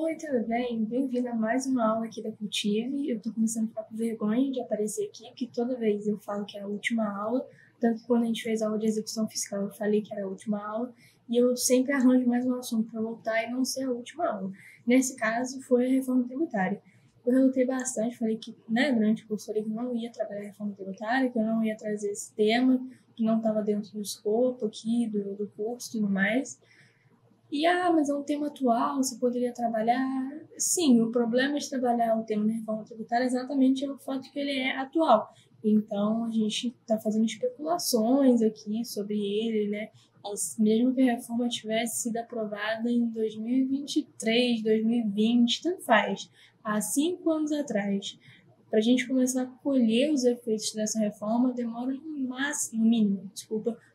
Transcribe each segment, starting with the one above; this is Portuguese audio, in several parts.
Oi, tudo bem? Bem-vindo a mais uma aula aqui da Cultive. Eu tô começando a ficar com vergonha de aparecer aqui, porque toda vez eu falo que é a última aula, tanto que quando a gente fez a aula de execução fiscal eu falei que era a última aula, e eu sempre arranjo mais um assunto para voltar e não ser a última aula. Nesse caso, foi a reforma tributária. Eu relutei bastante, falei que, durante o curso, falei que não ia trabalhar a reforma tributária, que eu não ia trazer esse tema, que não estava dentro do escopo aqui, do curso e tudo mais. Mas é um tema atual, você poderia trabalhar. Sim, o problema de trabalhar o tema da reforma tributária é exatamente o fato de que ele é atual. Então, a gente está fazendo especulações aqui sobre ele, né? Mesmo que a reforma tivesse sido aprovada em 2023, 2020, tanto faz, há 5 anos atrás. Para a gente começar a colher os efeitos dessa reforma, demora no mínimo,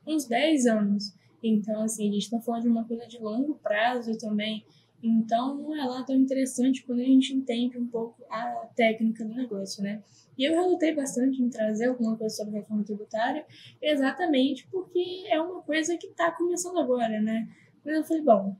uns 10 anos. Então, assim, a gente está falando de uma coisa de longo prazo também. Então, não é lá tão interessante quando a gente entende um pouco a técnica do negócio, né? E eu relutei bastante em trazer alguma coisa sobre a reforma tributária, exatamente porque é uma coisa que está começando agora, né? Mas eu falei, bom,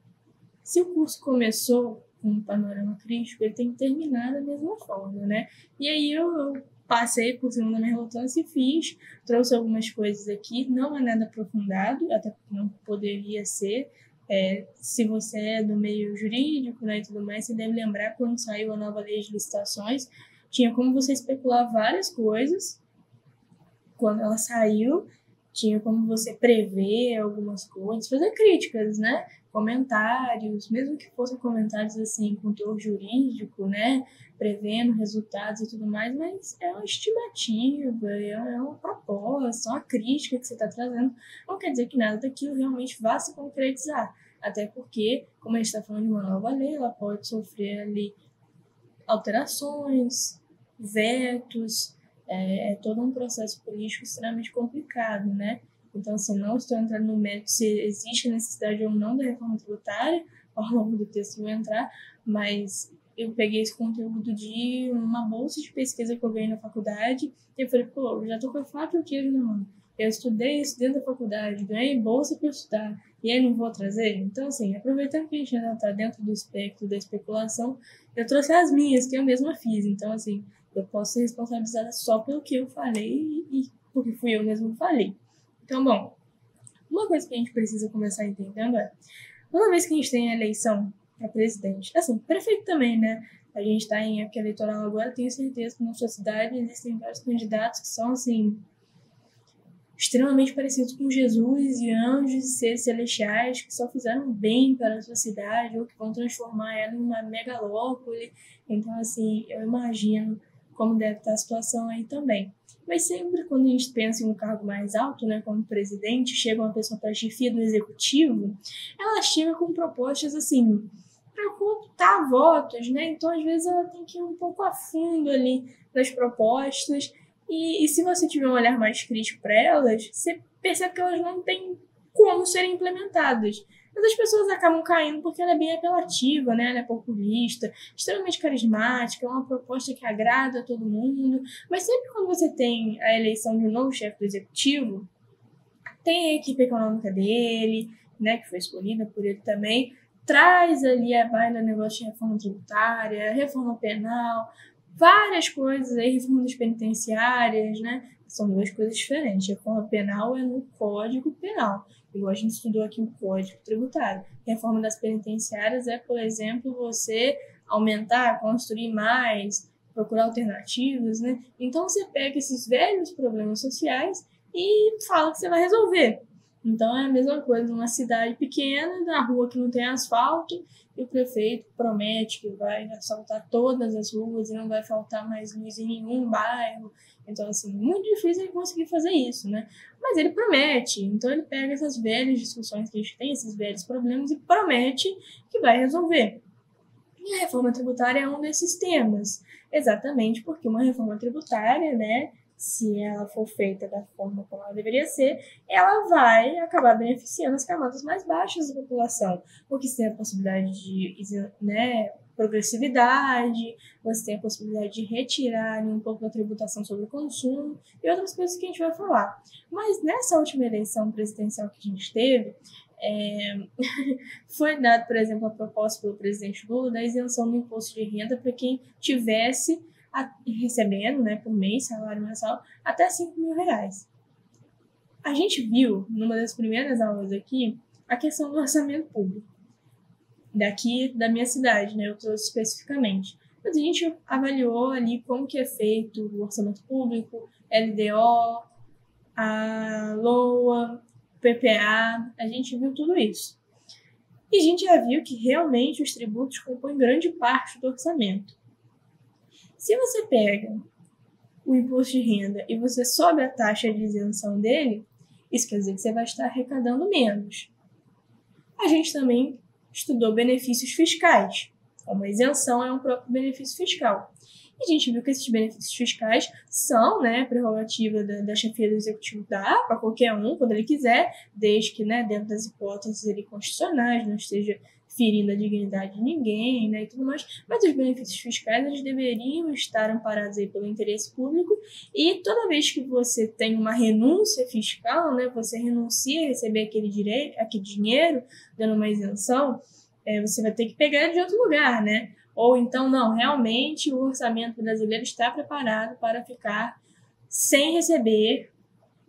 se o curso começou com um panorama crítico, ele tem que terminar da mesma forma, né? E aí eu passei por cima da minha relutância e fiz, trouxe algumas coisas aqui, não é nada aprofundado, até porque não poderia ser. Se você é do meio jurídico, né, e tudo mais, você deve lembrar quando saiu a nova lei de licitações, tinha como você especular várias coisas. Quando ela saiu, tinha como você prever algumas coisas, fazer críticas, né? Comentários, mesmo que fossem comentários assim, com teor jurídico, né? Prevendo resultados e tudo mais, mas é uma estimativa, é uma proposta, uma crítica que você está trazendo. Não quer dizer que nada daquilo realmente vá se concretizar. Até porque, como a gente está falando de uma nova lei, ela pode sofrer ali alterações, vetos, é todo um processo político extremamente complicado, né? Então, assim, não estou entrando no mérito se existe necessidade ou não da reforma tributária, ao longo do texto vou entrar, mas eu peguei esse conteúdo de uma bolsa de pesquisa que eu ganhei na faculdade e eu falei, pô, eu já tô com a faca e o queijo na mão. Eu estudei isso dentro da faculdade, ganhei bolsa para estudar, e aí não vou trazer? Então, assim, aproveitando que a gente ainda está dentro do espectro da especulação, eu trouxe as minhas, que eu mesma fiz. Então, assim, eu posso ser responsabilizada só pelo que eu falei e porque fui eu mesma que falei. Então, bom, uma coisa que a gente precisa começar entendendo é, toda vez que a gente tem a eleição para presidente, assim, prefeito também, né? A gente está em época eleitoral agora, tenho certeza que na sua cidade existem vários candidatos que são, assim, extremamente parecidos com Jesus e anjos e seres celestiais que só fizeram bem para a sua cidade ou que vão transformar ela em uma megalópole. Então, assim, eu imagino como deve estar a situação aí também. Mas sempre quando a gente pensa em um cargo mais alto, né, como presidente, chega uma pessoa para a chefia do executivo, ela chega com propostas, assim, para contar votos, né? Então, às vezes, ela tem que ir um pouco a fundo ali nas propostas. E se você tiver um olhar mais crítico para elas, você percebe que elas não têm como serem implementadas. Mas as pessoas acabam caindo porque ela é bem apelativa, né? Ela é populista, extremamente carismática, é uma proposta que agrada a todo mundo. Mas sempre quando você tem a eleição de um novo chefe do executivo, tem a equipe econômica dele, né, que foi escolhida por ele também, traz ali a baila negócio de reforma tributária, reforma penal, várias coisas aí, reformas penitenciárias, né? São duas coisas diferentes. A reforma penal é no Código Penal, igual a gente estudou aqui o Código Tributário. A reforma das penitenciárias é, por exemplo, você aumentar, construir mais, procurar alternativas, né? Então você pega esses velhos problemas sociais e fala que você vai resolver. Então é a mesma coisa numa cidade pequena, na rua que não tem asfalto, e o prefeito promete que vai asfaltar todas as ruas e não vai faltar mais luz em nenhum bairro. Então, assim, muito difícil ele conseguir fazer isso, né? Mas ele promete. Então ele pega essas velhas discussões que a gente tem, esses velhos problemas, e promete que vai resolver. E a reforma tributária é um desses temas. Exatamente porque uma reforma tributária, né, se ela for feita da forma como ela deveria ser, ela vai acabar beneficiando as camadas mais baixas da população, porque se tem a possibilidade de, né, progressividade, você tem a possibilidade de retirar ali um pouco da tributação sobre o consumo e outras coisas que a gente vai falar. Mas nessa última eleição presidencial que a gente teve, foi dado, por exemplo, a proposta pelo presidente Lula da isenção do imposto de renda para quem tivesse recebendo, né, por mês, salário mensal, até R$5.000. A gente viu, numa das primeiras aulas aqui, a questão do orçamento público. Daqui da minha cidade, né, eu trouxe especificamente. Mas a gente avaliou ali como que é feito o orçamento público, LDO, a LOA, PPA, a gente viu tudo isso. E a gente já viu que realmente os tributos compõem grande parte do orçamento. Se você pega o imposto de renda e você sobe a taxa de isenção dele, isso quer dizer que você vai estar arrecadando menos. A gente também estudou benefícios fiscais. Uma isenção é um próprio benefício fiscal. E a gente viu que esses benefícios fiscais são, né, prerrogativa da chefia do executivo dar para qualquer um, quando ele quiser, desde que, né, dentro das hipóteses ali constitucionais, não esteja ferindo a dignidade de ninguém, né, e tudo mais. Mas os benefícios fiscais, eles deveriam estar amparados aí pelo interesse público, e toda vez que você tem uma renúncia fiscal, né, você renuncia a receber aquele dinheiro, dando uma isenção, você vai ter que pegar ele de outro lugar, né? Ou então, não, realmente o orçamento brasileiro está preparado para ficar sem receber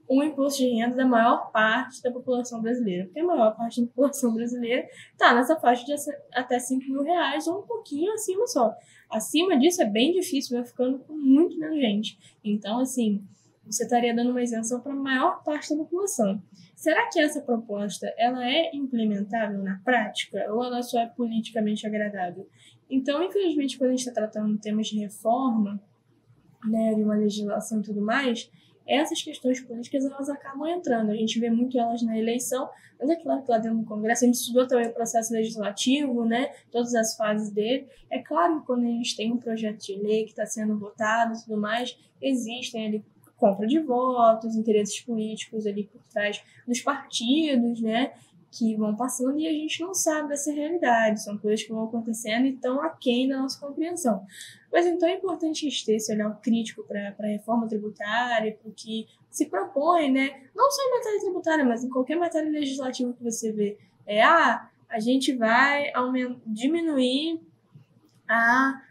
um imposto de renda da maior parte da população brasileira. Porque a maior parte da população brasileira está nessa faixa de até R$5.000 ou um pouquinho acima só. Acima disso é bem difícil, vai ficando com muito menos gente. Então, assim, você estaria dando uma isenção para a maior parte da população. Será que essa proposta ela é implementável na prática ou ela só é politicamente agradável? Então, infelizmente, quando a gente está tratando temas de reforma, né, de uma legislação e tudo mais, essas questões políticas elas acabam entrando. A gente vê muito elas na eleição, mas é claro que lá dentro do Congresso a gente estudou também o processo legislativo, né, todas as fases dele. É claro que quando a gente tem um projeto de lei que está sendo votado e tudo mais, existem ali compra de votos, interesses políticos ali por trás dos partidos, né, que vão passando e a gente não sabe dessa realidade. São coisas que vão acontecendo e estão aquém da nossa compreensão. Mas então é importante a gente ter esse olhar crítico para a reforma tributária, para o que se propõe, né? Não só em matéria tributária, mas em qualquer matéria legislativa que você vê. A gente vai diminuir a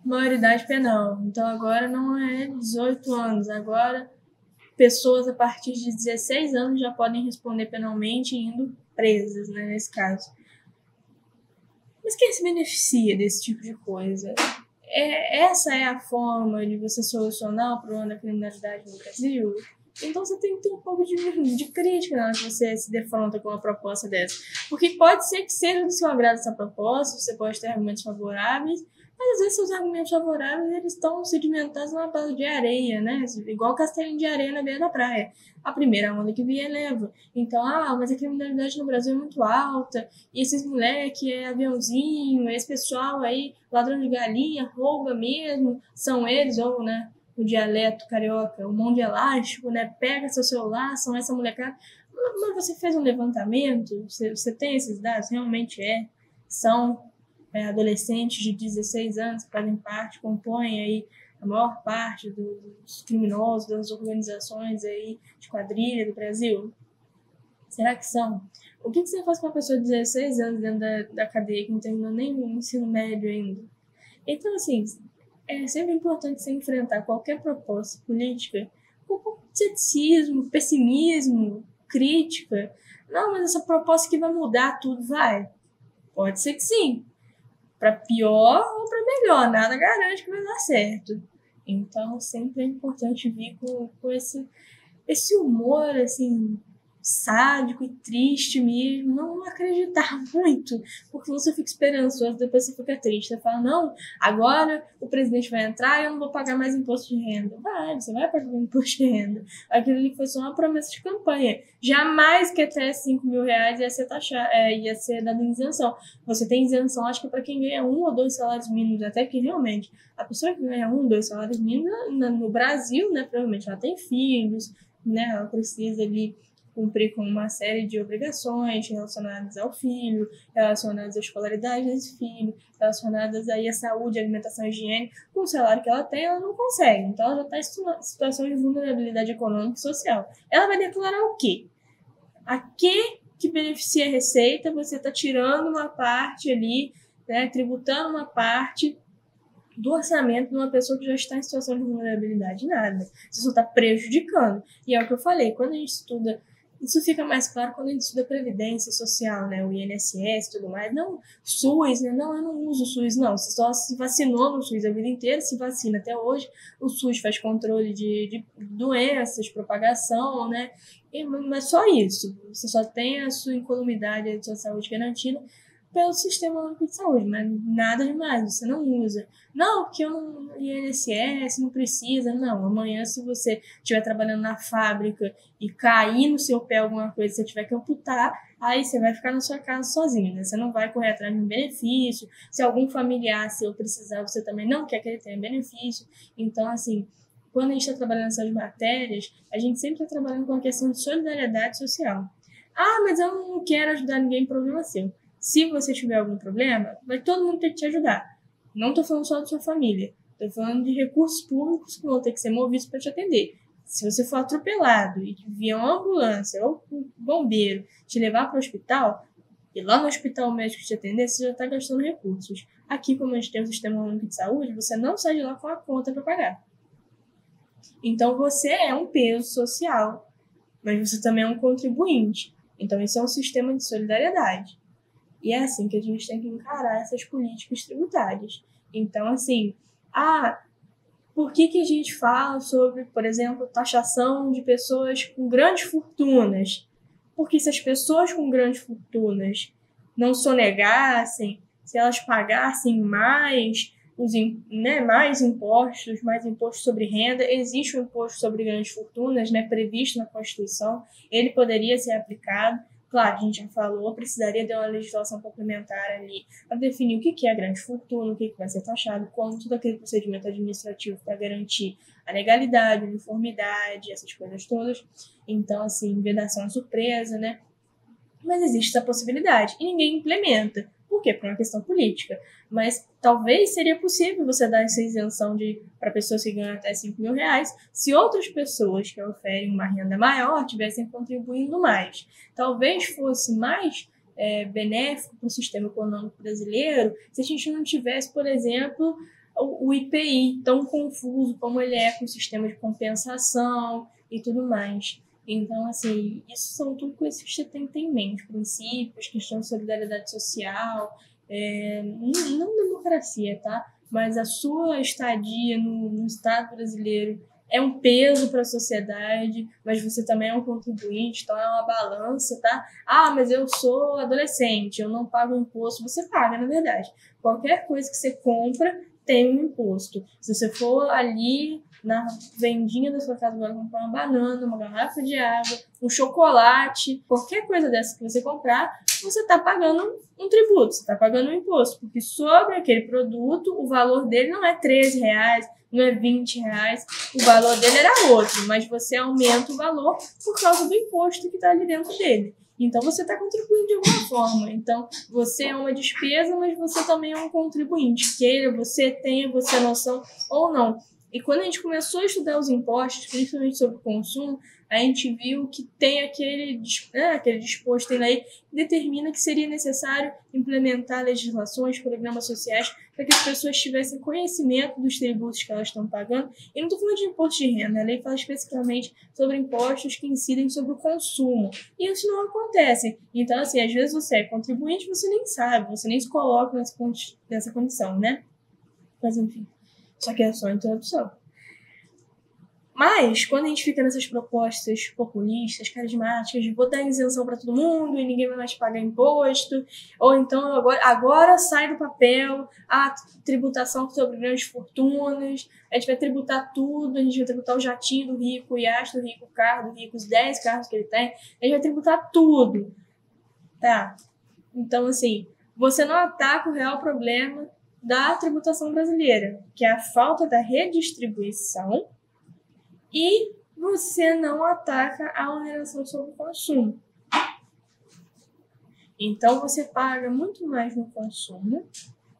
maioridade penal. Então agora não é 18 anos, agora pessoas a partir de 16 anos já podem responder penalmente indo presas, né, nesse caso. Mas quem se beneficia desse tipo de coisa? Essa é a forma de você solucionar o problema da criminalidade no Brasil? Então você tem que ter um pouco de crítica na hora que você se defronta com uma proposta dessa. Porque pode ser que seja do seu agrado essa proposta, você pode ter argumentos favoráveis, mas às vezes seus argumentos favoráveis eles estão sedimentados numa base de areia, né? Igual castelinho de areia na beira da praia. A primeira onda que vier leva. Então, mas a criminalidade no Brasil é muito alta, e esses moleques aviãozinho, esse pessoal aí, ladrão de galinha, rouba mesmo, são eles, ou, né, o dialeto carioca, o mão de elástico, né? Pega seu celular, são essa molecada. Mas você fez um levantamento? Você tem esses dados? Realmente são adolescentes de 16 anos que fazem parte, compõem aí a maior parte dos criminosos, das organizações aí de quadrilha do Brasil? Será que são? O que você faz com uma pessoa de 16 anos dentro da cadeia que não terminou nem o ensino médio ainda? Então, assim, é sempre importante você enfrentar qualquer proposta política com um pouco de ceticismo, pessimismo, crítica. Não, mas essa proposta que vai mudar tudo, vai? Pode ser que sim. Para pior ou para melhor, nada garante que vai dar certo. Então, sempre é importante vir com esse humor, assim, sádico e triste mesmo, não acreditar muito, porque você fica esperançoso, depois você fica triste, você fala, não, agora o presidente vai entrar e eu não vou pagar mais imposto de renda. Você vai pagar imposto de renda. Aquilo ali foi só uma promessa de campanha. Jamais que até R$5.000 ia ser dado isenção. Você tem isenção, acho que para quem ganha 1 ou 2 salários mínimos, até que realmente, a pessoa que ganha 1 ou 2 salários mínimos no Brasil, né, provavelmente ela tem filhos, né, ela precisa ali cumprir com uma série de obrigações relacionadas ao filho, relacionadas à escolaridade desse filho, relacionadas aí à saúde, alimentação e higiene. Com o salário que ela tem, ela não consegue. Então, ela já está em situação de vulnerabilidade econômica e social. Ela vai declarar o quê? A que beneficia a receita, você está tirando uma parte ali, né, tributando uma parte do orçamento de uma pessoa que já está em situação de vulnerabilidade. Nada. Você só está prejudicando. E é o que eu falei, quando a gente estuda, isso fica mais claro quando a gente estuda Previdência Social, né, o INSS e tudo mais. Não, SUS, né? Não, eu não uso o SUS, não. Você só se vacinou no SUS a vida inteira, se vacina até hoje. O SUS faz controle de doenças, propagação, né? Mas só isso. Você só tem a sua incolumidade, a sua saúde garantida pelo Sistema Único de Saúde, mas nada demais, você não usa. Não, porque eu não, INSS não precisa, não. Amanhã, se você estiver trabalhando na fábrica e cair no seu pé alguma coisa, você tiver que amputar, aí você vai ficar na sua casa sozinho, né? Você não vai correr atrás de um benefício. Se algum familiar seu precisar, você também não quer que ele tenha benefício. Então, assim, quando a gente está trabalhando nessas matérias, a gente sempre está trabalhando com a questão de solidariedade social. Ah, mas eu não quero ajudar ninguém em problema seu. Se você tiver algum problema, vai todo mundo ter que te ajudar. Não estou falando só da sua família. Estou falando de recursos públicos que vão ter que ser movidos para te atender. Se você for atropelado e vier uma ambulância ou um bombeiro te levar para o hospital, e lá no hospital o médico te atender, você já está gastando recursos. Aqui, como a gente tem o Sistema Único de Saúde, você não sai de lá com a conta para pagar. Então, você é um peso social, mas você também é um contribuinte. Então, isso é um sistema de solidariedade. E é assim que a gente tem que encarar essas políticas tributárias. Então, assim, por que a gente fala sobre, por exemplo, taxação de pessoas com grandes fortunas? Porque se as pessoas com grandes fortunas não sonegassem, se elas pagassem mais, mais impostos sobre renda, existe o imposto sobre grandes fortunas, né, previsto na Constituição, ele poderia ser aplicado. Claro, a gente já falou, precisaria de uma legislação complementar ali para definir o que é grande fortuna, o que vai ser taxado, como todo aquele procedimento administrativo para garantir a legalidade, a uniformidade, essas coisas todas. Então, assim, vedação surpresa, né? Mas existe essa possibilidade e ninguém implementa. Por quê? Por uma questão política. Mas talvez seria possível você dar essa isenção para pessoas que ganham até R$5.000 se outras pessoas que oferem uma renda maior estivessem contribuindo mais. Talvez fosse mais benéfico para o sistema econômico brasileiro se a gente não tivesse, por exemplo, o IPI tão confuso como ele é com o sistema de compensação e tudo mais. Então, assim, isso são tudo coisas que você tem que ter em mente. Princípios, questão de solidariedade social, não democracia, tá? Mas a sua estadia no Estado brasileiro é um peso para a sociedade, mas você também é um contribuinte, então é uma balança, tá? Ah, mas eu sou adolescente, eu não pago imposto. Você paga, na verdade. Qualquer coisa que você compra tem um imposto. Se você for ali na vendinha da sua casa, vai comprar uma banana, uma garrafa de água, um chocolate, qualquer coisa dessa que você comprar, você está pagando um tributo, você está pagando um imposto, porque sobre aquele produto, o valor dele não é R$13, não é R$20, o valor dele era outro, mas você aumenta o valor por causa do imposto que está ali dentro dele. Então, você está contribuindo de alguma forma. Então, você é uma despesa, mas você também é um contribuinte. Queira você, tenha você noção ou não. E quando a gente começou a estudar os impostos, principalmente sobre o consumo, a gente viu que tem aquele disposto em lei que determina que seria necessário implementar legislações, programas sociais, para que as pessoas tivessem conhecimento dos tributos que elas estão pagando. E não estou falando de imposto de renda, a lei fala especificamente sobre impostos que incidem sobre o consumo. E isso não acontece. Então, assim, às vezes você é contribuinte, você nem sabe, você nem se coloca nessa condição, né? Mas, enfim. Só que é só a introdução. Mas, quando a gente fica nessas propostas populistas, carismáticas, de vou dar isenção para todo mundo e ninguém vai mais pagar imposto, ou então agora sai do papel a tributação sobre grandes fortunas, a gente vai tributar tudo, a gente vai tributar o jatinho do rico, o iate do rico, o carro do rico, os 10 carros que ele tem, a gente vai tributar tudo. Tá? Então, assim, você não ataca o real problema da tributação brasileira, que é a falta da redistribuição e você não ataca a oneração sobre o consumo. Então, você paga muito mais no consumo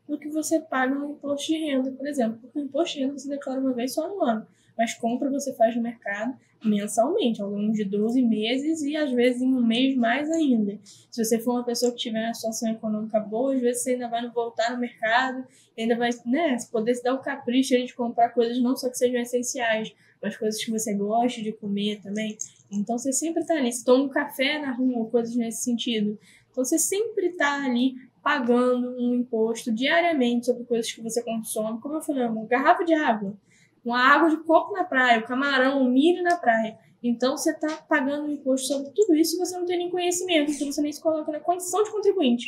do que você paga no imposto de renda, por exemplo. Porque o imposto de renda você declara uma vez só no ano, mas compra você faz no mercado mensalmente, ao longo de 12 meses e às vezes em um mês mais ainda. Se você for uma pessoa que tiver uma situação econômica boa, às vezes você ainda vai voltar no mercado, ainda vai, né, poder se dar o capricho de comprar coisas não só que sejam essenciais, mas coisas que você goste de comer também. Então você sempre está ali. Você toma um café na rua, coisas nesse sentido. Então você sempre está ali pagando um imposto diariamente sobre coisas que você consome. Como eu falei, uma garrafa de água, uma água de coco na praia, o camarão, o milho na praia. Então você está pagando um imposto sobre tudo isso e você não tem nem conhecimento, então você nem se coloca na condição de contribuinte.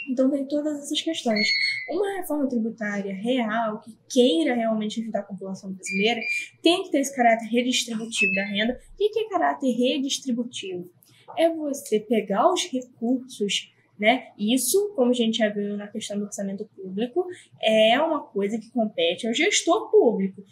Então tem todas essas questões. Uma reforma tributária real, que queira realmente ajudar a população brasileira, tem que ter esse caráter redistributivo da renda. O que é caráter redistributivo? É você pegar os recursos, né? Isso, como a gente já viu na questão do orçamento público, é uma coisa que compete ao gestor público.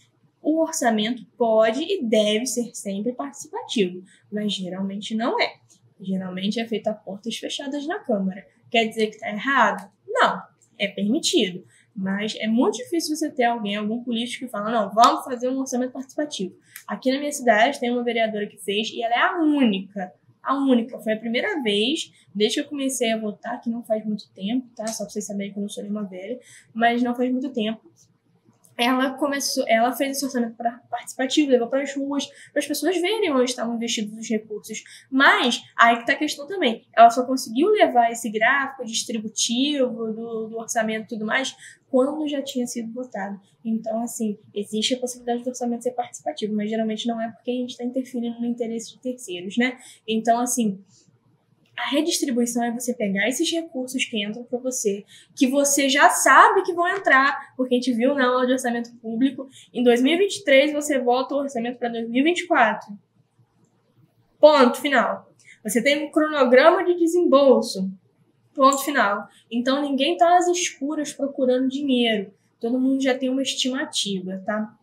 O orçamento pode e deve ser sempre participativo, mas geralmente não é. Geralmente é feito a portas fechadas na Câmara. Quer dizer que está errado? Não, é permitido. Mas é muito difícil você ter algum político que fala, não, vamos fazer um orçamento participativo. Aqui na minha cidade tem uma vereadora que fez e ela é a única. Foi a primeira vez, desde que eu comecei a votar, que não faz muito tempo, tá? Só pra vocês saberem que eu não sou nenhuma velha, mas não faz muito tempo. Ela fez esse orçamento participativo, levou para as ruas, para as pessoas verem onde estavam investidos os recursos. Mas, aí que está a questão também, ela só conseguiu levar esse gráfico distributivo do orçamento e tudo mais quando já tinha sido votado. Então, assim, existe a possibilidade do orçamento ser participativo, mas geralmente não é porque a gente está interferindo no interesse de terceiros, né? Então, assim, a redistribuição é você pegar esses recursos que entram para você, que você já sabe que vão entrar, porque a gente viu na aula de orçamento público, em 2023 você volta o orçamento para 2024. Ponto final. Você tem um cronograma de desembolso. Ponto final. Então ninguém está às escuras procurando dinheiro. Todo mundo já tem uma estimativa, tá?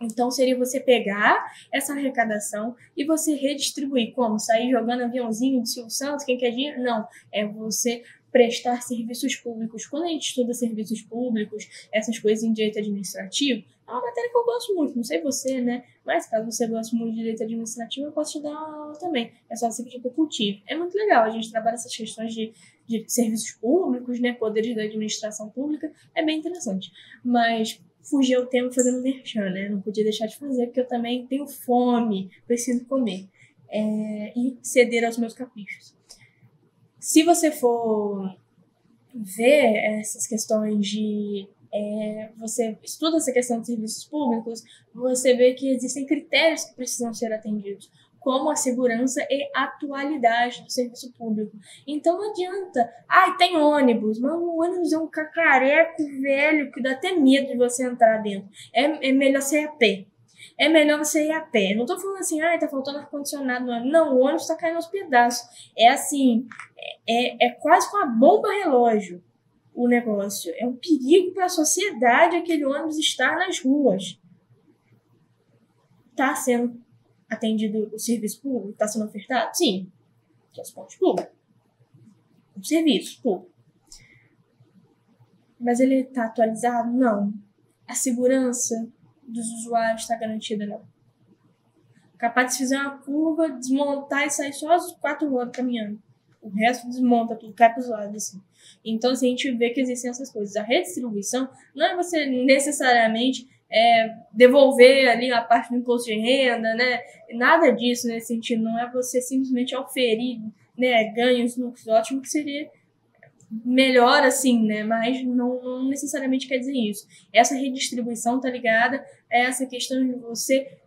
Então, seria você pegar essa arrecadação e você redistribuir. Como? Sair jogando aviãozinho de Silvio Santos, quem quer dinheiro? Não. É você prestar serviços públicos. Quando a gente estuda serviços públicos, essas coisas em direito administrativo, é uma matéria que eu gosto muito. Não sei você, né? Mas caso você goste muito de direito administrativo, eu posso te dar uma aula também. É só você pedir para eu cultivo. É muito legal. A gente trabalha essas questões de serviços públicos, né? Poderes da administração pública. É bem interessante. Mas fugir ao tempo fazendo merchan, né? Não podia deixar de fazer, porque eu também tenho fome, preciso comer. E ceder aos meus caprichos. Se você for ver essas questões de... você estuda essa questão de serviços públicos, você vê que existem critérios que precisam ser atendidos, como a segurança e atualidade do serviço público. Então não adianta, tem ônibus, mas o ônibus é um cacareco velho que dá até medo de você entrar dentro. É melhor você ir a pé. É melhor você ir a pé. Não tô falando assim, tá faltando ar-condicionado. Não, o ônibus tá caindo aos pedaços. É assim, é quase com a bomba relógio o negócio. É um perigo para a sociedade aquele ônibus estar nas ruas. Tá sendo atendido o serviço público? Está sendo ofertado? Sim. Transporte público. Um serviço público. Mas ele está atualizado? Não. A segurança dos usuários está garantida? Não. Capaz de fazer uma curva, desmontar e sair só as 4 horas caminhando. O resto desmonta tudo, cai para os lados, assim. Então, assim, a gente vê que existem essas coisas. A redistribuição não é você necessariamente devolver ali a parte do imposto de renda, né? Nada disso nesse sentido. Não é você simplesmente oferir, né, ganhos, lucros. Ótimo que seria melhor assim, né? Mas não necessariamente quer dizer isso. Essa redistribuição está ligada a essa questão de você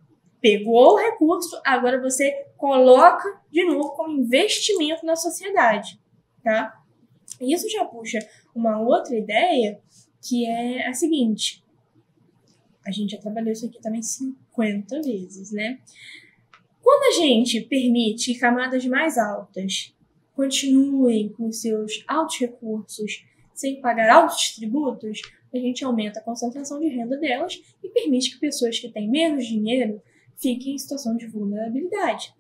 pegou o recurso, agora você coloca de novo como investimento na sociedade, tá? E isso já puxa uma outra ideia, que é a seguinte. A gente já trabalhou isso aqui também 50 vezes, né? Quando a gente permite que camadas mais altas continuem com seus altos recursos sem pagar altos tributos, a gente aumenta a concentração de renda delas e permite que pessoas que têm menos dinheiro fiquem em situação de vulnerabilidade.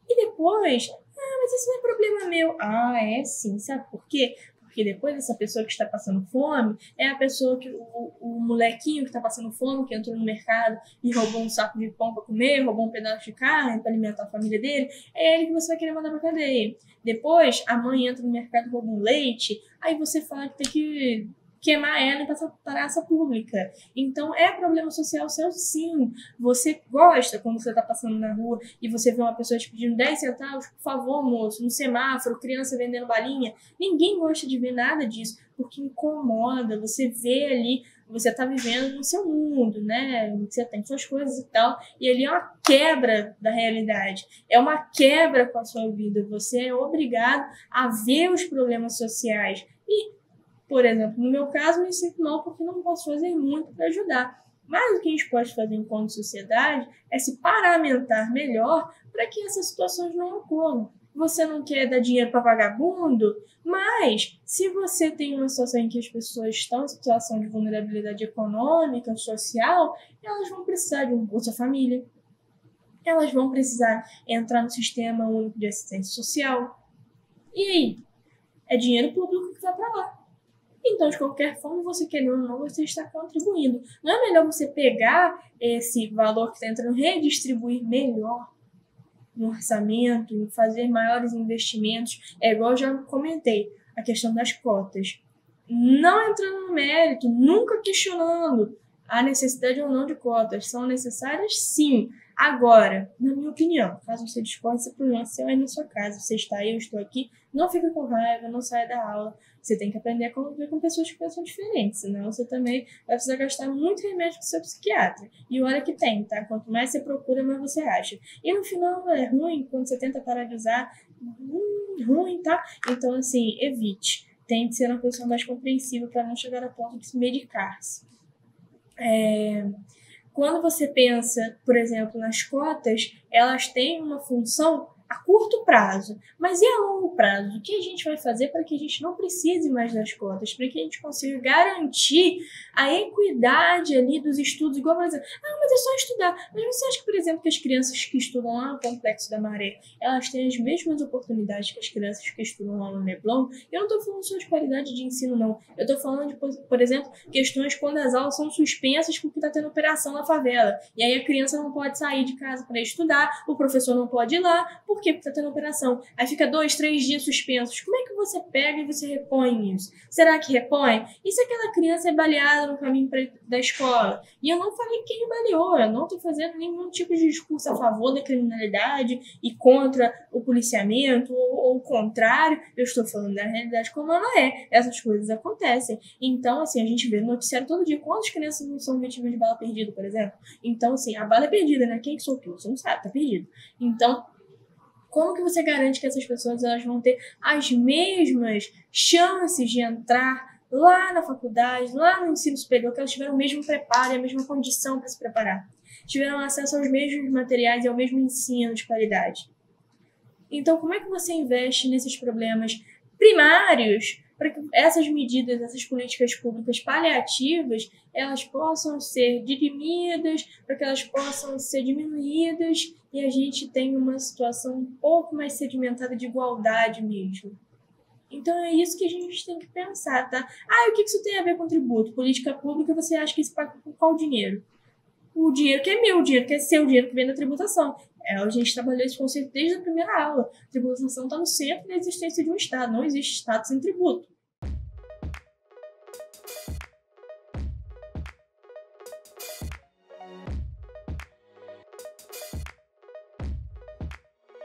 E depois, mas isso não é problema meu. É sim, sabe por quê? Porque depois essa pessoa que está passando fome é a pessoa que o molequinho que está passando fome, que entrou no mercado e roubou um saco de pão para comer, roubou um pedaço de carne para alimentar a família dele, é ele que você vai querer mandar para cadeia. Depois, a mãe entra no mercado e rouba um leite, aí você fala que tem que queimar ela em praça pública. Então, é problema social seu, sim. Você gosta quando você está passando na rua e você vê uma pessoa te pedindo 10 centavos, por favor, moço, no semáforo, criança vendendo balinha. Ninguém gosta de ver nada disso, porque incomoda. Você vê ali, você está vivendo no seu mundo, né? Você tem suas coisas e tal, e ali é uma quebra da realidade. É uma quebra com a sua vida. Você é obrigado a ver os problemas sociais. E por exemplo, no meu caso, me sinto mal porque não posso fazer muito para ajudar. Mas o que a gente pode fazer enquanto sociedade é se paramentar melhor para que essas situações não ocorram. Você não quer dar dinheiro para vagabundo, mas se você tem uma situação em que as pessoas estão em situação de vulnerabilidade econômica, social, elas vão precisar de um Bolsa Família. Elas vão precisar entrar no Sistema Único de Assistência Social. E aí? É dinheiro público que vai para lá. Então, de qualquer forma, você querendo ou não, você está contribuindo. Não é melhor você pegar esse valor que está entrando, redistribuir melhor no orçamento, fazer maiores investimentos? É igual eu já comentei, a questão das cotas. Não entrando no mérito, nunca questionando a necessidade ou não de cotas. São necessárias, sim. Agora, na minha opinião, caso você discorde, esse problema seu aí na sua casa. Você está aí, eu estou aqui. Não fica com raiva, não saia da aula. Você tem que aprender a conviver com pessoas que pensam diferentes, senão você também vai precisar gastar muito remédio com o seu psiquiatra. E olha que tem, tá? Quanto mais você procura, mais você acha. E no final é ruim, quando você tenta parar de usar, ruim, tá? Então, assim, evite. Tente ser uma pessoa mais compreensiva para não chegar a ponto de se medicar-se. Quando você pensa, por exemplo, nas cotas, elas têm uma função a curto prazo, mas e a longo prazo? O que a gente vai fazer para que a gente não precise mais das cotas, para que a gente consiga garantir a equidade ali dos estudos, igual, por exemplo, mas é só estudar. Mas você acha que, por exemplo, que as crianças que estudam lá no Complexo da Maré, elas têm as mesmas oportunidades que as crianças que estudam lá no Leblon? Eu não estou falando só de qualidade de ensino, não. Eu estou falando de, por exemplo, questões quando as aulas são suspensas porque está tendo operação na favela. E aí a criança não pode sair de casa para estudar, o professor não pode ir lá, por quê? Porque está tendo operação. Aí fica 2, 3 dias suspensos. Como é que você pega e você repõe isso? Será que repõe? E se aquela criança é baleada no caminho da escola? E eu não falei quem baleou. Eu não estou fazendo nenhum tipo de discurso a favor da criminalidade e contra o policiamento ou o contrário. Eu estou falando da realidade como ela é. Essas coisas acontecem. Então, assim, a gente vê no noticiário todo dia quantas crianças não são vítimas de bala perdida, por exemplo. Então, assim, a bala é perdida, né? Quem que soltou? Você não sabe, tá perdido. Então, como que você garante que essas pessoas elas vão ter as mesmas chances de entrar lá na faculdade, lá no ensino superior, que elas tiveram o mesmo preparo e a mesma condição para se preparar? Tiveram acesso aos mesmos materiais e ao mesmo ensino de qualidade. Então, como é que você investe nesses problemas primários para que essas medidas, essas políticas públicas paliativas, elas possam ser dirimidas, para que elas possam ser diminuídas e a gente tenha uma situação um pouco mais sedimentada de igualdade mesmo? Então é isso que a gente tem que pensar, tá? E o que isso tem a ver com tributo? Política pública, você acha que isso paga com qual dinheiro? O dinheiro que é meu, o dinheiro que é seu, o dinheiro que vem da tributação. A gente trabalhou esse conceito desde a primeira aula. A tributação está no centro da existência de um Estado. Não existe Estado sem tributo.